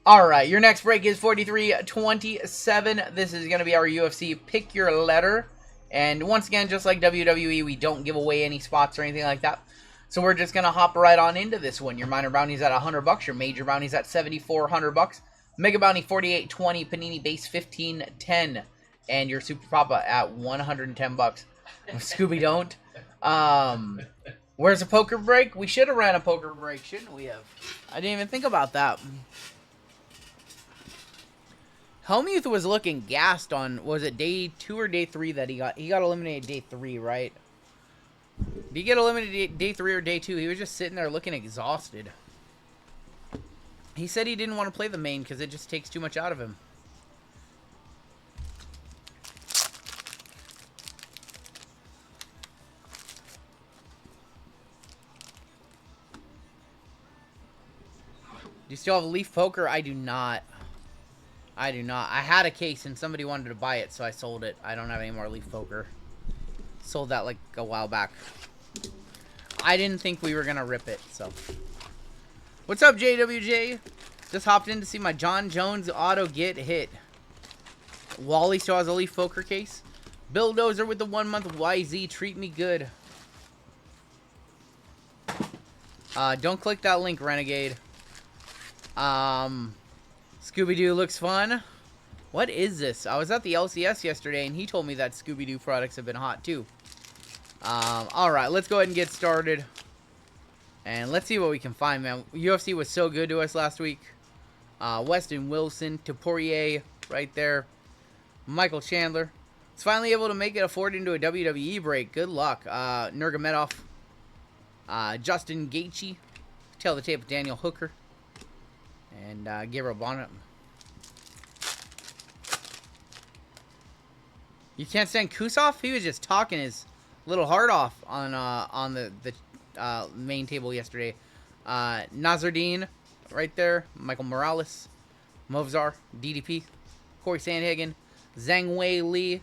All right, your next break is 4327. This is going to be our UFC Pick Your Letter. And once again, just like WWE, we don't give away any spots or anything like that. So we're just going to hop right on into this one. Your minor bounty's at $100. Your major bounty's at $7,400. Mega bounty $48.20. Panini base $15.10. And your super papa at $110. Scooby don't. Where's a poker break? We should have ran a poker break, shouldn't we have? I didn't even think about that. Helmuth was looking gassed on, was it day 2 or day 3 that he got eliminated day 3, right? Did he get eliminated day 3 or day 2? He was just sitting there looking exhausted. He said he didn't want to play the main because it just takes too much out of him. Do you still have a Leaf Poker? I do not. I do not. I had a case and somebody wanted to buy it, so I sold it. I don't have any more Leaf Poker. Sold that like a while back. I didn't think we were going to rip it, so. What's up, JWJ? Just hopped in to see my John Jones auto get hit. Wally still has a Leaf Poker case. Bulldozer with the 1 month YZ. Treat me good. Don't click that link, Renegade. Scooby-Doo looks fun. What is this? I was at the LCS yesterday, and he told me that Scooby-Doo products have been hot, too. Alright, let's go ahead and get started. And let's see what we can find, man. UFC was so good to us last week. Weston Wilson, Tapourier, right there. Michael Chandler. It's finally able to make it afford into a WWE break. Good luck. Nurmagomedov. Justin Gaethje. Tell the tape of Daniel Hooker. And Gabriel Bonnet. You can't stand Kusov? He was just talking his little heart off on the main table yesterday. Nazardine, right there. Michael Morales. Movzar. DDP. Corey Sandhagen. Zhang Wei Li.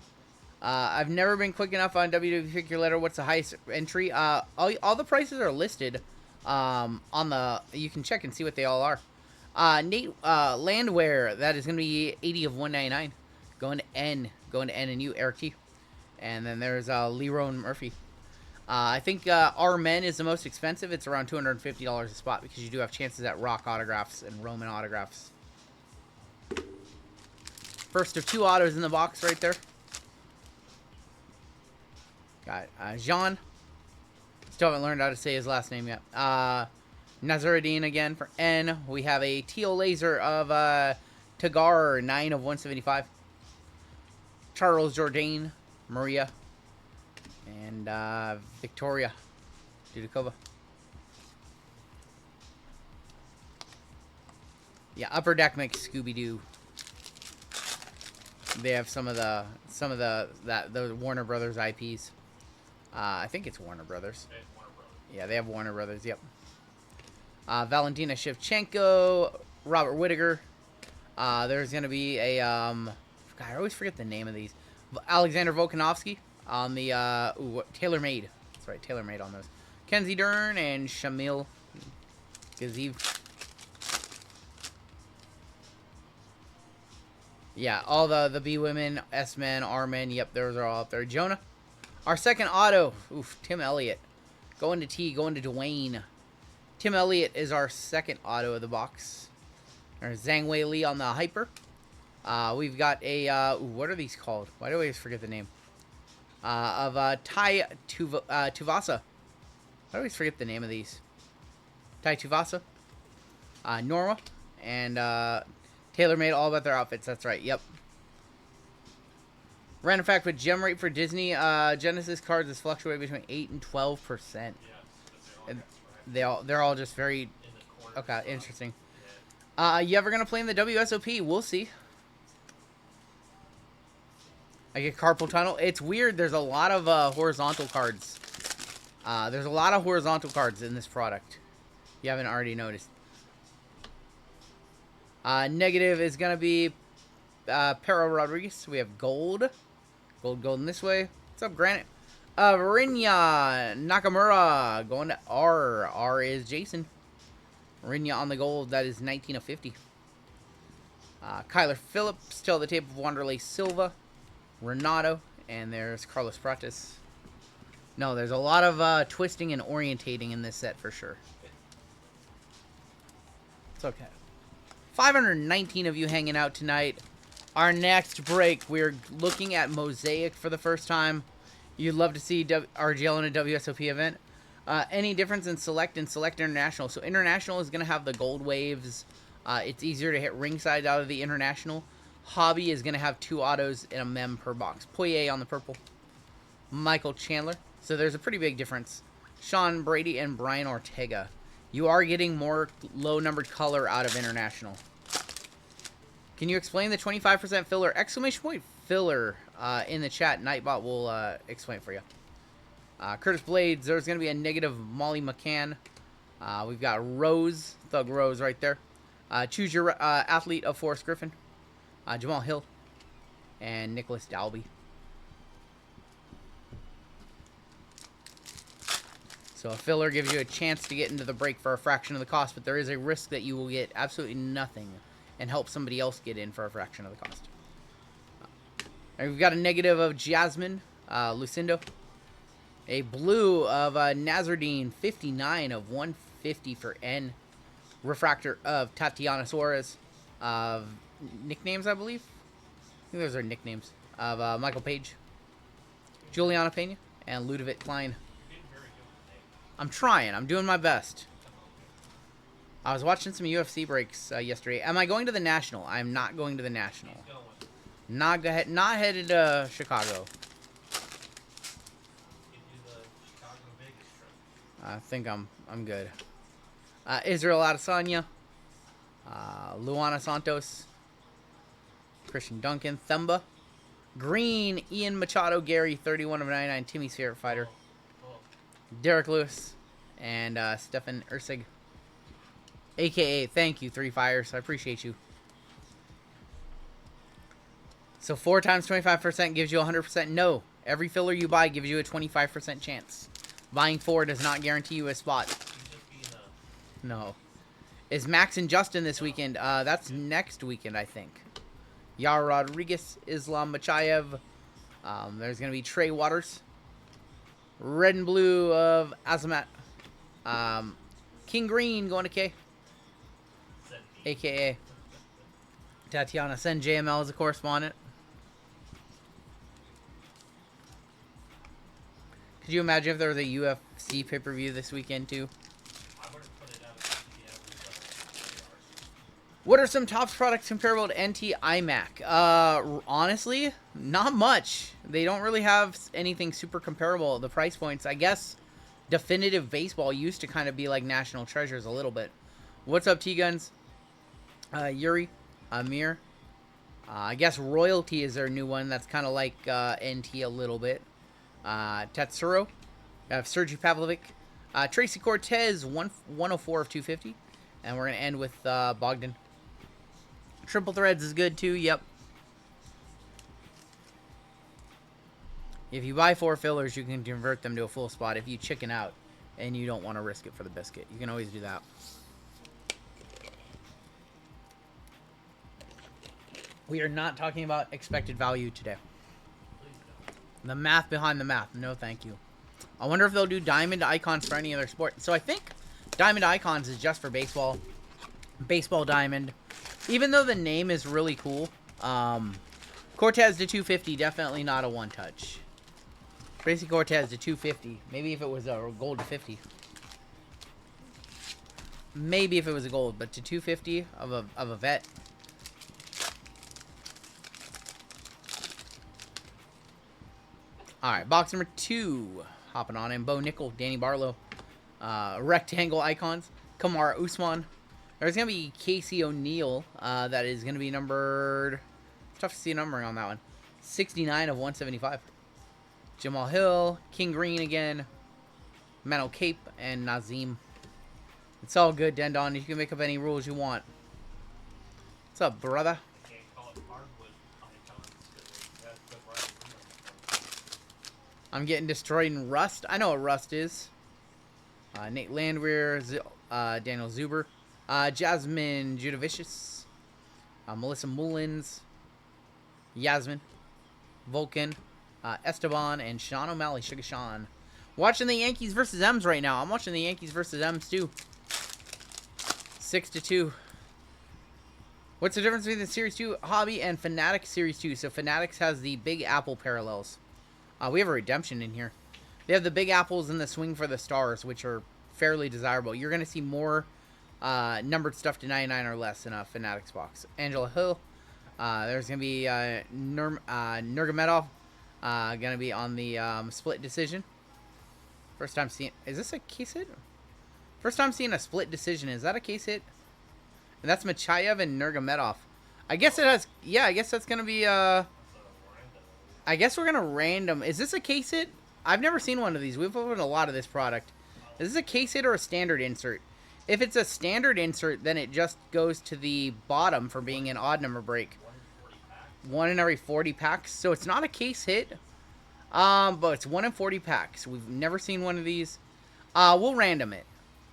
I've never been quick enough on WWE Pick Your Letter. What's the highest entry? All the prices are listed on the... You can check and see what they all are. Nate Landwehr, that is going to be 80 of 199. Going to N and U, Eric T. And then there's Leroy Murphy. I think R-Men is the most expensive. It's around $250 a spot because you do have chances at Rock autographs and Roman autographs. First of 2 autos in the box right there. Got Jean. Still haven't learned how to say his last name yet. Nazaruddin again for N. We have a teal laser of Tagar, 9 of 175. Charles Jourdain, Maria, and Victoria Dudikova. Yeah, Upper Deck makes Scooby-Doo. They have some of the Warner Brothers IPs. I think it's Warner Brothers. Yeah, they have Warner Brothers. Yep. Valentina Shevchenko, Robert Whittaker. There's going to be a, God, I always forget the name of these. Alexander Volkanovski on the, TaylorMade. That's right, TaylorMade on those. Kenzie Dern and Shamil Gaziv. Yeah, all the B women, S men, R men. Yep, those are all up there. Jonah. Our second auto. Oof, Tim Elliott. Going to T, going to Dwayne. Tim Elliott is our second auto of the box. There's Zhang Wei Li on the Hyper. We've got a, what are these called? Why do I always forget the name? Of Tai Tuvasa. I always forget the name of these. Tai Tuvasa. Norma. And TaylorMade all about their outfits. That's right. Yep. Random fact, with gem rate for Disney, Genesis cards is fluctuating between 8 and 12%. Yeah, they're all just very... Okay, interesting. You ever gonna play in the WSOP? We'll see. I get Carpal Tunnel. It's weird. There's a lot of horizontal cards. There's a lot of horizontal cards in this product. You haven't already noticed. Negative is gonna be Pero Rodriguez. We have gold. Gold in this way. What's up, Granite? Rinya Nakamura going to R. R is Jason. Rinya on the gold. That is 19 of 50. Kyler Phillips, Till the Tape of Wanderlei Silva, Renato, and there's Carlos Prates. No, there's a lot of twisting and orientating in this set for sure. It's okay. 519 of you hanging out tonight. Our next break, we're looking at Mosaic for the first time. You'd love to see RGL in a WSOP event. Any difference in Select and Select International? So International is going to have the gold waves. It's easier to hit ringside out of the International. Hobby is going to have 2 autos and a mem per box. PYL on the purple. Michael Chandler. So there's a pretty big difference. Sean Brady and Brian Ortega. You are getting more low-numbered color out of International. Can you explain the 25% filler? Exclamation point filler in the chat. Nightbot will explain it for you. Curtis Blades. There's going to be a negative Molly McCann. We've got Rose. Thug Rose right there. Choose your athlete of Forrest Griffin. Jamal Hill. And Nicholas Dalby. So a filler gives you a chance to get into the break for a fraction of the cost, but there is a risk that you will get absolutely nothing and help somebody else get in for a fraction of the cost. And we've got a negative of Jasmine Lucindo. A blue of Nazardine, 59 of 150 for N. Refractor of Tatiana Suarez. Nicknames, I believe. I think those are nicknames. Of Michael Page. Juliana Pena. And Ludovic Klein. I'm trying. I'm doing my best. I was watching some UFC breaks yesterday. Am I going to the National? I'm not going to the National. Not headed to Chicago. I think I'm good. Israel Adesanya. Luana Santos. Christian Duncan. Themba. Green. Ian Machado. Gary. 31 of 99. Timmy's favorite fighter. Derek Lewis. And Stefan Ursig. AKA, thank you, 3 Fires. I appreciate you. So 4 times 25% gives you 100%. No. Every filler you buy gives you a 25% chance. Buying 4 does not guarantee you a spot. No. Is Max and Justin this weekend? That's next weekend, I think. Yara Rodriguez, Islam Machayev. There's going to be Trey Waters. Red and blue of Azamat. King Green going to K. AKA Tatiana. Send JML as a correspondent. Could you imagine if there was a UFC pay-per-view this weekend too? What are some Topps products comparable to NT iMac? Honestly, not much. They don't really have anything super comparable. The price points, I guess, Definitive Baseball used to kind of be like National Treasures a little bit. What's up, T-Guns? Yuri, Amir. I guess Royalty is their new one. That's kind of like NT a little bit. Tatsuro. We have Sergey Pavlovic. Tracy Cortez, 104 of 250. And we're going to end with Bogdan. Triple Threads is good too, yep. If you buy 4 fillers, you can convert them to a full spot if you chicken out and you don't want to risk it for the biscuit. You can always do that. We are not talking about expected value today. The math behind the math. No, thank you. I wonder if they'll do Diamond Icons for any other sport. So I think Diamond Icons is just for baseball. Baseball Diamond. Even though the name is really cool. Cortez to 250. Definitely not a one-touch. Tracy Cortez to 250. Maybe if it was a gold to 50. Maybe if it was a gold. But to 250 of a vet. Alright, box number 2. Hopping on in. Bo Nickel, Danny Barlow. Rectangle icons. Kamara Usman. There's going to be Casey O'Neill. That is going to be numbered... It's tough to see a numbering on that one. 69 of 175. Jamal Hill. King Green again. Mano Cape. And Nazim. It's all good, Dendon. You can make up any rules you want. What's up, brother? I'm getting destroyed in Rust. I know what Rust is. Nate Landwehr, Daniel Zuber, Jasmine Judovicius, Melissa Mullins, Yasmin, Vulcan, Esteban, and Sean O'Malley. Sugar Sean. Watching the Yankees versus M's right now. I'm watching the Yankees versus M's too. 6-2. What's the difference between the Series 2 Hobby and Fanatic Series 2? So Fanatics has the Big Apple parallels. We have a redemption in here. They have the Big Apples and the Swing for the Stars, which are fairly desirable. You're going to see more numbered stuff to 99 or less in a Fanatics box. Angela Hill. There's going to be Nurmagomedov. Going to be on the split decision. First time seeing... Is this a case hit? First time seeing a split decision. Is that a case hit? And that's Machayev and Nurmagomedov. I guess it has... Yeah, I guess that's going to be... I guess we're going to random... Is this a case hit? I've never seen one of these. We've opened a lot of this product. Is this a case hit or a standard insert? If it's a standard insert, then it just goes to the bottom for being an odd number break. 1 in every 40 packs. So it's not a case hit. But it's 1 in 40 packs. We've never seen one of these. We'll random it.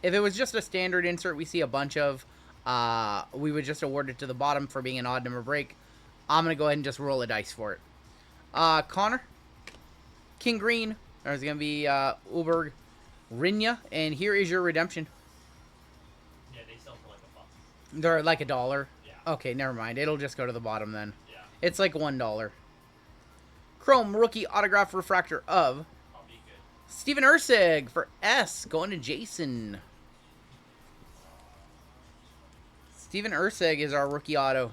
If it was just a standard insert we see a bunch of, we would just award it to the bottom for being an odd number break. I'm going to go ahead and just roll a dice for it. Connor. King Green. There's going to be Uberg. Rinya. And here is your redemption. Yeah, they sell for like $1. They're like $1. Yeah. Okay, never mind. It'll just go to the bottom then. Yeah. It's like $1. Chrome rookie autograph refractor of I'll be good. Steven Ursig for S. Going to Jason. Steven Ursig is our rookie auto.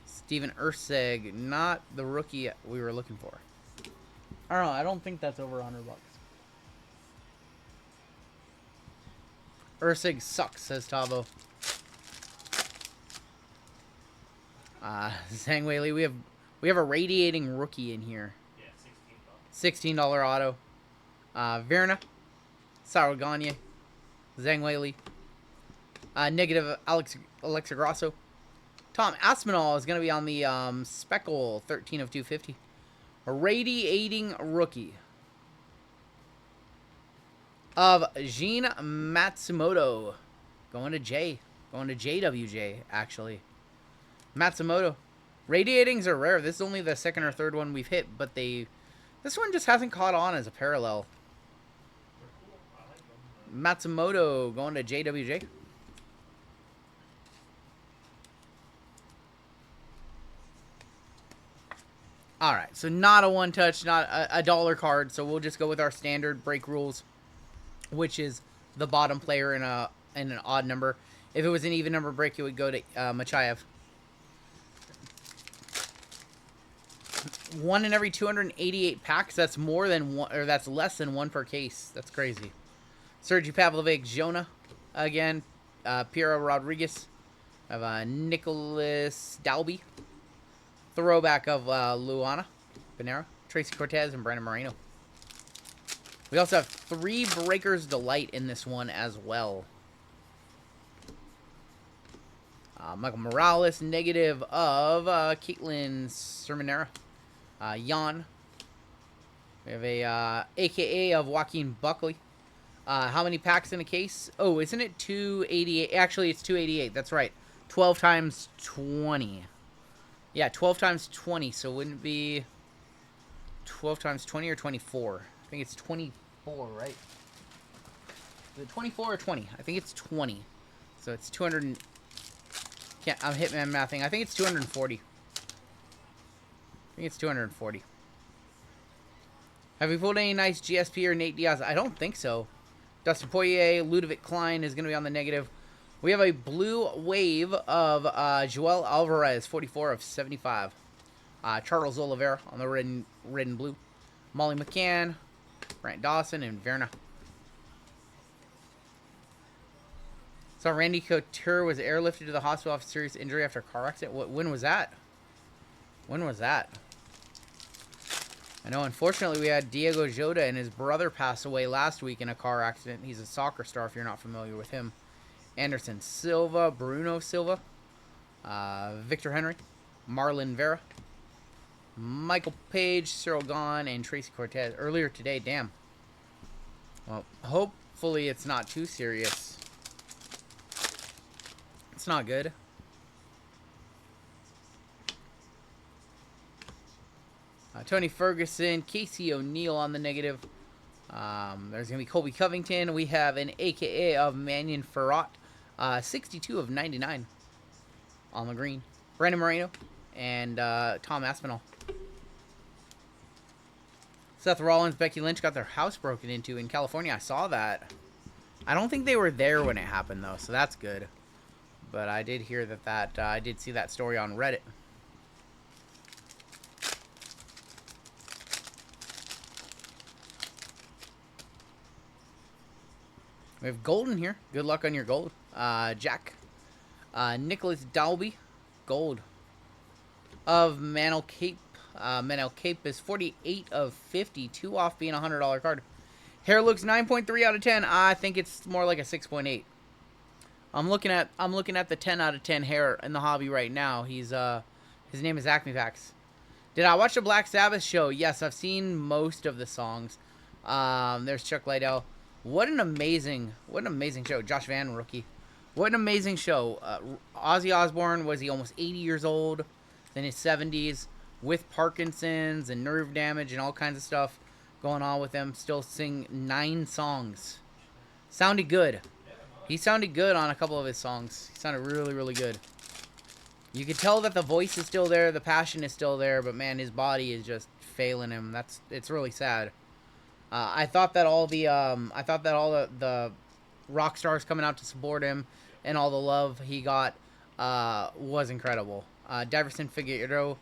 Steven Ursig, not the rookie we were looking for. I don't know. I don't think that's over $100. Ursig sucks, says Tavo. Zhang Weili, we have a radiating rookie in here. Yeah, $16. $16 auto. Verna, Saraganye, Zhang Weili. Negative Alexa Grasso. Tom Aspinall is going to be on the Speckle 13 of 250. A radiating rookie of Jean Matsumoto. Going to J. Going to JWJ, actually. Matsumoto. Radiatings are rare. This is only the second or third one we've hit, but this one just hasn't caught on as a parallel. They're cool. I like them. Matsumoto going to JWJ. Alright, so not a one-touch, not a dollar card, so we'll just go with our standard break rules, which is the bottom player in an odd number. If it was an even number break, it would go to Machayev. 1 in every 288 packs. That's more than one, or that's less than 1 per case. That's crazy. Sergei Pavlovich, Jonah again. Piero Rodriguez. I have Nicholas Dalby. Throwback of Luana Panera, Tracy Cortez, and Brandon Moreno. We also have 3 Breakers Delight in this one as well. Michael Morales, negative of Caitlin Sermonera. Jan. We have a AKA of Joaquin Buckley. How many packs in a case? Oh, isn't it 288? Actually, it's 288. That's right. 12 times 20. Yeah, 12 times 20. So wouldn't it be 12 times 20 or 24? I think it's 24, right? Is it 24 or 20? I think it's 20. So it's 200. I'm hitman mathing. I think it's 240. I think it's 240. Have we pulled any nice GSP or Nate Diaz? I don't think so. Dustin Poirier, Ludovic Klein is going to be on the negative. We have a blue wave of Joel Alvarez, 44 of 75. Charles Oliveira on the red and blue. Molly McCann, Brant Dawson, and Verna. So Randy Couture was airlifted to the hospital after serious injury after a car accident. When was that? When was that? I know, unfortunately, we had Diego Jota and his brother pass away last week in a car accident. He's a soccer star, if you're not familiar with him. Anderson Silva, Bruno Silva, Victor Henry, Marlon Vera, Michael Page, Cyril Gahn, and Tracy Cortez. Earlier today, damn. Well, Hopefully it's not too serious. It's not good. Tony Ferguson, Casey O'Neill on the negative. There's going to be Colby Covington. We have an AKA of Mannion Farrat. 62 of 99 on the green. Brandon Moreno and Tom Aspinall. Seth Rollins, Becky Lynch got their house broken into in California. I saw that. I don't think they were there when it happened, though, so that's good. But I did hear that I did see that story on Reddit. We have Golden here. Good luck on your gold. Jack. Nicholas Dalby. Gold. Of Manel Cape. Manel Cape is 48 of 50. 2 off being a $100 card. Hair looks 9.3 out of 10. I think it's more like a 6.8. I'm looking at the 10 out of 10 hair in the hobby right now. He's his name is Acme Pax. Did I watch the Black Sabbath show? Yes, I've seen most of the songs. There's Chuck Liddell. What an amazing show. Josh Van, rookie. What an amazing show. Ozzy Osbourne, was he almost 80 years old, in his 70s, with Parkinson's and nerve damage and all kinds of stuff going on with him. Still sing 9 songs. Sounded good. He sounded good on a couple of his songs. He sounded really, really good. You could tell that the voice is still there, the passion is still there, but man, his body is just failing him. It's really sad. I thought that all the rock stars coming out to support him and all the love he got was incredible. Diverson Figueroa,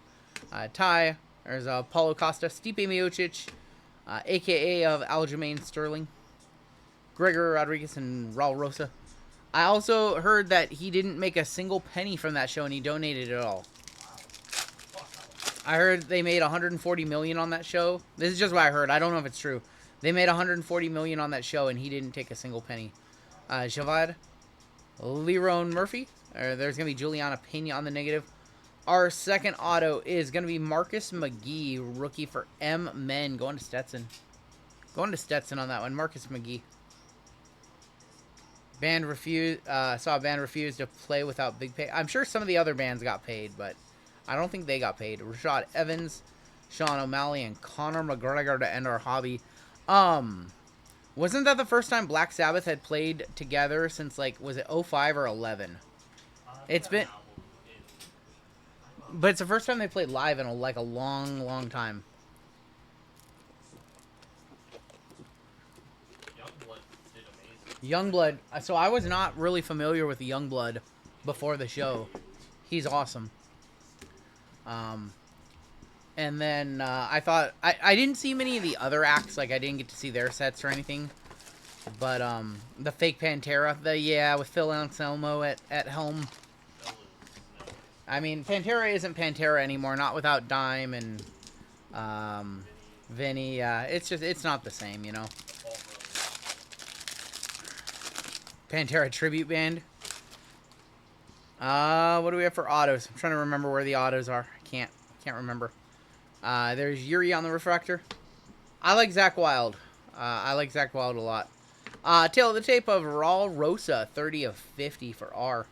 Ty, there's Paulo Costa, Stipe Miocic, a.k.a. of Aljamain Sterling, Gregor Rodriguez, and Raul Rosa. I also heard that he didn't make a single penny from that show and he donated it all. I heard they made $140 million on that show. This is just what I heard. I don't know if it's true. They made $140 million on that show, and he didn't take a single penny. Javad, Lerone Murphy. There's going to be Juliana Pena on the negative. Our second auto is going to be Marcus McGee, rookie for M-Men. Going to Stetson. Going to Stetson on that one. Marcus McGee. Saw a band refuse to play without big pay. I'm sure some of the other bands got paid, but I don't think they got paid. Rashad Evans, Sean O'Malley, and Conor McGregor to end our hobby. Wasn't that the first time Black Sabbath had played together since, like, was it 05 or 11? It's been... But it's the first time they played live in, a long, long time. Youngblood did amazing. Youngblood. So I was not really familiar with Youngblood before the show. He's awesome. And then I thought... I didn't see many of the other acts. Like, I didn't get to see their sets or anything. But the fake Pantera. With Phil Anselmo at home. I mean, Pantera isn't Pantera anymore. Not without Dime and Vinny. It's not the same, you know. Pantera tribute band. What do we have for autos? I'm trying to remember where the autos are. I can't remember. There's Yuri on the refractor. I like Zach Wilde. I like Zach Wilde a lot. Tail of the tape of Raul Rosa, 30 of 50 for R.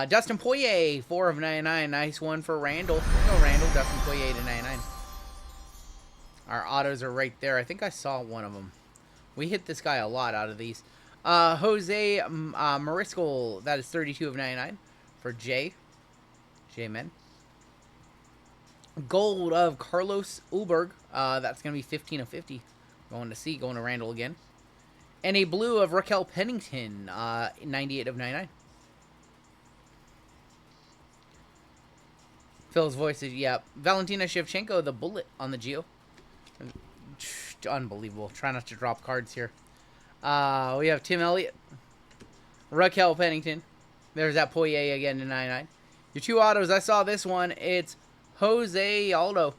Dustin Poirier, 4 of 99. Nice one for Randall. No Randall, Dustin Poirier to 99. Our autos are right there. I think I saw one of them. We hit this guy a lot out of these. Jose Mariscal, that is 32 of 99 for J. J-Men. Gold of Carlos Ulberg. That's going to be 15 of 50. Going to C, going to Randall again. And a blue of Raquel Pennington, 98 of 99. Phil's voice is, yeah. Valentina Shevchenko, the bullet on the Geo. Unbelievable. Try not to drop cards here. We have Tim Elliott. Raquel Pennington. There's that Poirier again to 99. Your two autos, I saw this one. It's Jose Aldo.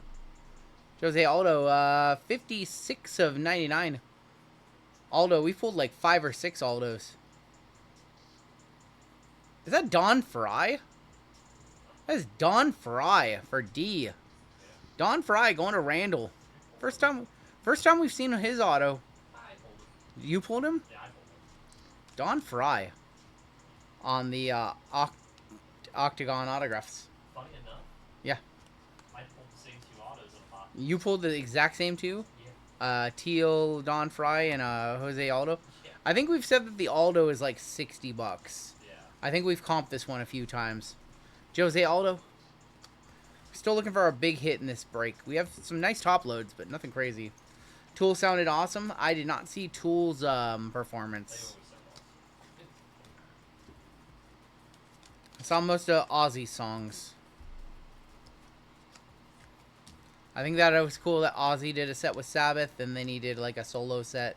56 of 99. Aldo, we pulled like 5 or 6 Aldos. Is that Don Fry? That is Don Fry for D. Don Fry going to Randall. First time we've seen his auto. You pulled him? Yeah, I pulled him. Don Fry on the Octagon autographs. Funny enough. Yeah. I pulled the same 2 autos in a box. You pulled the exact same two? Yeah. Teal, Don Fry, and Jose Aldo. Yeah. I think we've said that the Aldo is like $60. Yeah. I think we've comped this one a few times. Jose Aldo. Still looking for a big hit in this break. We have some nice top loads, but nothing crazy. Tool sounded awesome. I did not see Tool's performance. I saw most of Ozzy's songs. I think that it was cool that Ozzy did a set with Sabbath, and then he did like a solo set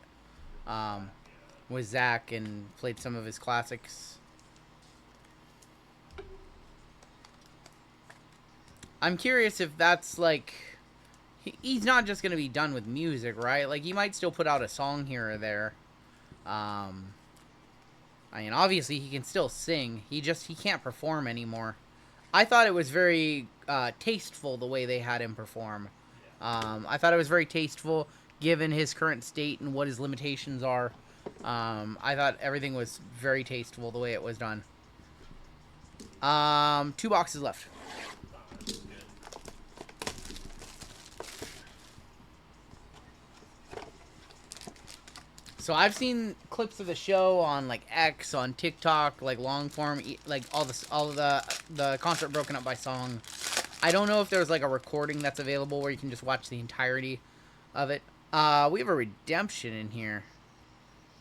with Zach and played some of his classics. I'm curious if that's like... He's not just going to be done with music, right? Like, he might still put out a song here or there. I mean, obviously, he can still sing. He can't perform anymore. I thought it was very tasteful the way they had him perform. I thought it was very tasteful, given his current state and what his limitations are. I thought everything was very tasteful the way it was done. 2 boxes left. So I've seen clips of the show on like X, on TikTok, like long form, like all of the concert broken up by song. I don't know if there's like a recording that's available where you can just watch the entirety of it. We have a redemption in here.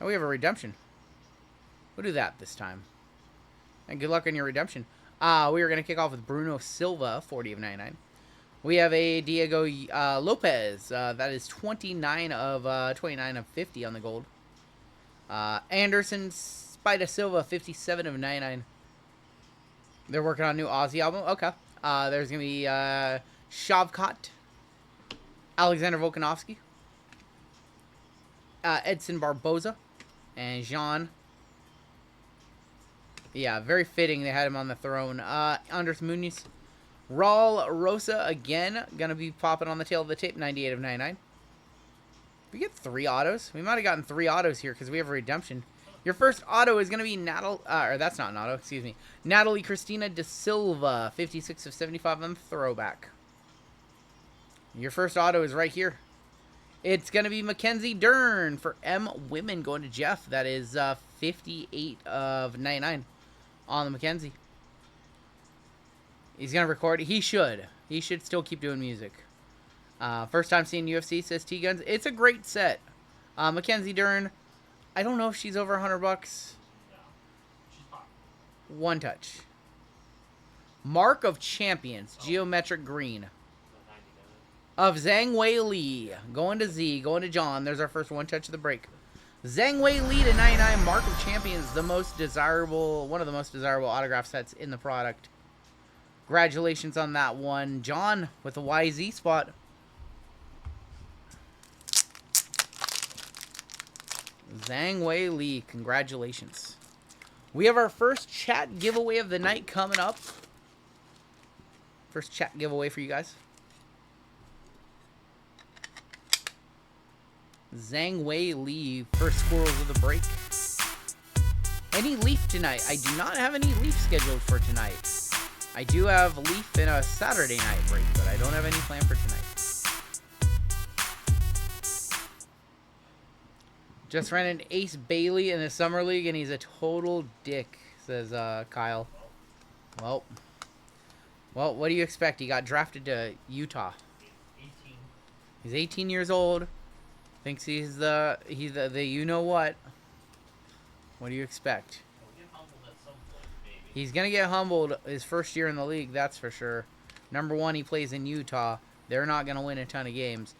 Oh, we have a redemption. We'll do that this time. And good luck on your redemption. We are going to kick off with Bruno Silva, 40 of 99. We have a Diego Lopez. That is 29 of 50 on the gold. Anderson Spida Silva, 57 of 99. They're working on a new Ozzy album. Okay. There's going to be Shavkat, Alexander Volkanovski, Edson Barboza, and Jean. Yeah, very fitting they had him on the throne. Andres Muniz. Raul Rosa, again, going to be popping on the tail of the tape, 98 of 99. We get 3 autos. We might have gotten 3 autos here because we have a redemption. Your first auto is going to be or that's not an auto, excuse me. Natalie Cristina De Silva, 56 of 75 on the throwback. Your first auto is right here. It's going to be Mackenzie Dern for M Women going to Jeff. That is 58 of 99 on the Mackenzie. He's going to record. He should. He should still keep doing music. First time seeing UFC, says T-Guns. It's a great set. Mackenzie Dern, I don't know if she's over $100. No, she's hot. One touch. Mark of Champions, Geometric Green. Of Zhang Wei Li. Going to Z, going to John. There's our first one touch of the break. Zhang Wei Li to 99. Mark of Champions, the most desirable, one of the most desirable autograph sets in the product. Congratulations on that one. John with the YZ spot. Zhang Wei Li, congratulations. We have our first chat giveaway of the night coming up. First chat giveaway for you guys. Zhang Wei Li, first squirrels of the break. Any Leaf tonight? I do not have any Leaf scheduled for tonight. I do have Leaf in a Saturday night break, but I don't have any plan for tonight. Just ran an Ace Bailey in the Summer League, and he's a total dick, says Kyle. Well, what do you expect? He got drafted to Utah. 18. He's 18 years old. Thinks he's the you know what. What do you expect? He'll get humbled at some point, maybe. He's going to get humbled his first year in the league, that's for sure. Number one, he plays in Utah. They're not going to win a ton of games.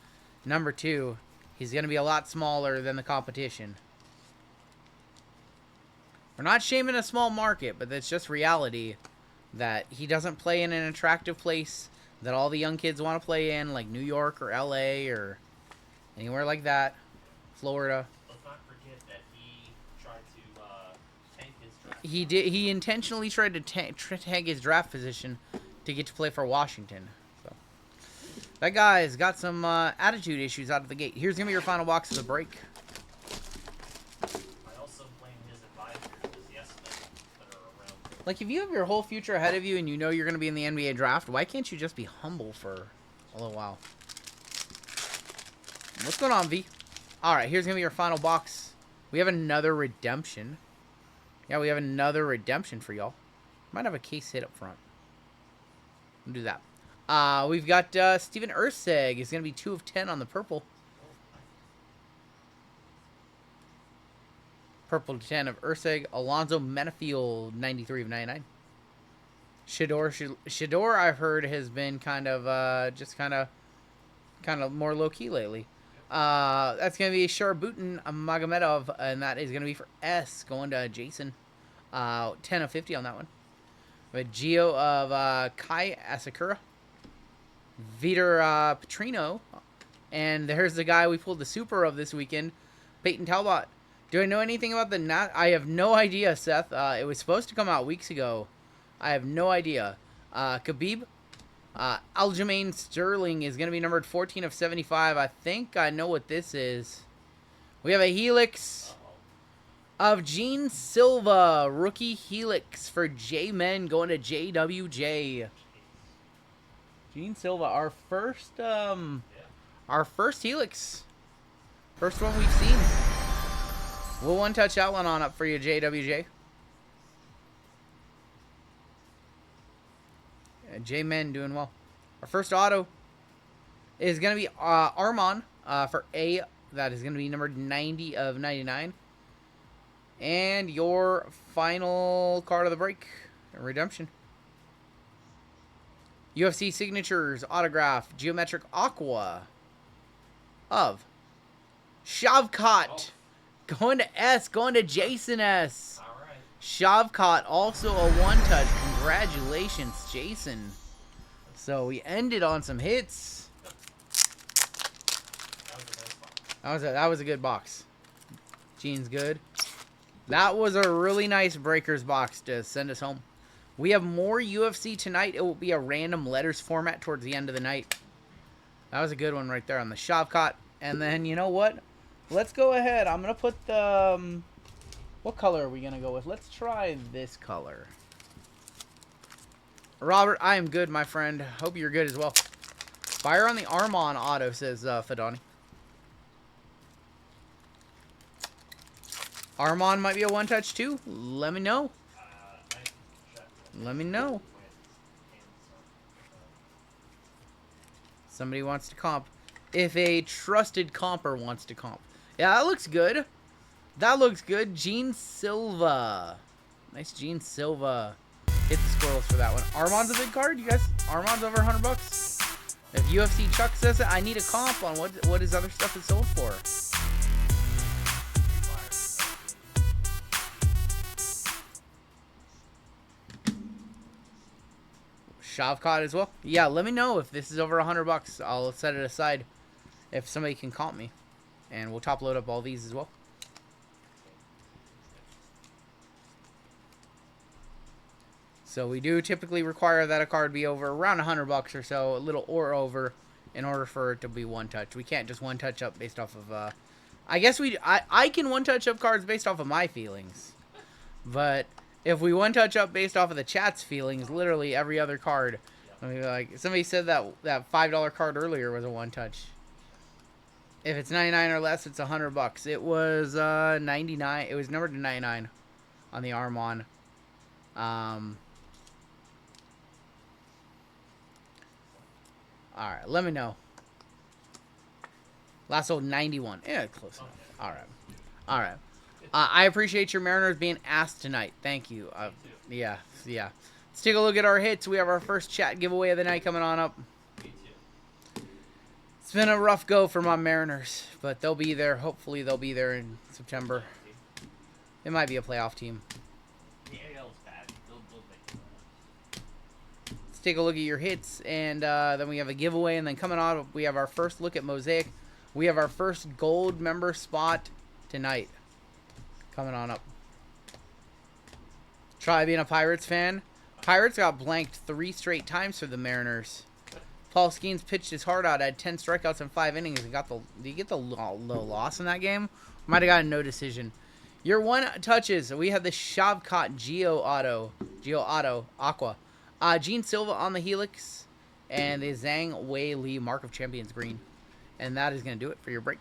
Number two, he's going to be a lot smaller than the competition. We're not shaming a small market, but that's just reality. That he doesn't play in an attractive place that all the young kids want to play in, like New York or LA or anywhere like that. Florida. Let's not forget that he tried to tank his draft. He did. He intentionally tried to tank his draft position to get to play for Washington. So that guy's got some attitude issues out of the gate. Here's gonna be your final box of the break. Like, if you have your whole future ahead of you and you know you're going to be in the NBA draft, why can't you just be humble for a little while? What's going on, V? All right, here's going to be your final box. We have another redemption. Yeah, we have another redemption for y'all. Might have a case hit up front. We'll do that. We've got Steven Urseg. It's going to be 2 of 10 on the purple. Purple to 10 of Urseg. Alonzo Menafield, 93 of 99. Shador, I've heard, has been kind of just kind of more low key lately. That's gonna be Sharbutin Magomedov, and that is gonna be for S, going to Jason. 10 of 50 on that one. We have Gio of Kai Asakura. Vitor Petrino, and there's the guy we pulled the super of this weekend, Peyton Talbot. Do I know anything about the I have no idea, Seth. It was supposed to come out weeks ago. I have no idea. Khabib. Aljamain Sterling is going to be numbered 14 of 75. I think I know what this is. We have a Helix of Gene Silva. Rookie Helix for J-Men going to JWJ. Gene Silva, our first Helix. First one we've seen. We'll one-touch that one on up for you, JWJ. J-Men doing well. Our first auto is going to be Armon for A. That is going to be numbered 90 of 99. And your final card of the break, redemption. UFC Signatures Autograph Geometric Aqua of Shavkat. Going to S, going to Jason S. All right. Shavkat, also a one-touch. Congratulations, Jason. So we ended on some hits. That was a good box. Gene's good. That was a really nice Breakers box to send us home. We have more UFC tonight. It will be a random letters format towards the end of the night. That was a good one right there on the Shavkat. And then, you know what? Let's go ahead. I'm going to put the... what color are we going to go with? Let's try this color. Robert, I am good, my friend. Hope you're good as well. Fire on the Armon auto, says Fadani. Armon might be a one-touch too. Let me know. Let me know. Somebody wants to comp. If a trusted comper wants to comp. Yeah, that looks good. That looks good. Gene Silva. Nice Gene Silva. Hit the squirrels for that one. Armon's a big card, you guys. Armon's over $100. If UFC Chuck says it, I need a comp on what his other stuff is sold for. Shavkat as well. Yeah, let me know if this is over $100. I'll set it aside if somebody can comp me, and we'll top load up all these as well. So we do typically require that a card be over around $100 or so, a little or over, in order for it to be one touch. We can't just one touch up based off of. I guess I can one touch up cards based off of my feelings, but if we one touch up based off of the chat's feelings, literally every other card. I mean, like somebody said that $5 card earlier was a one touch. If it's 99 or less, it's $100. It was 99. It was numbered to 99 on the Armon. All right, let me know. Last old 91. Yeah, close enough. All right. All right. I appreciate your Mariners being asked tonight. Thank you. Yeah. Let's take a look at our hits. We have our first chat giveaway of the night coming on up. It's been a rough go for my Mariners, but they'll be there. Hopefully they'll be there in September. It might be a playoff team. The AL is bad. Let's take a look at your hits, and then we have a giveaway, and then coming on, we have our first look at Mosaic. We have our first gold member spot tonight. Coming on up. Try being a Pirates fan. Pirates got blanked 3 straight times for the Mariners. Paul Skeens pitched his heart out, had 10 strikeouts in 5 innings, and got the. Did you get the low loss in that game? Might have gotten no decision. Your one touches. We have the Shavkat Geo auto Gio Otto, Aqua. Gene Silva on the Helix. And the Zhang Wei Li Mark of Champions green. And that is going to do it for your break.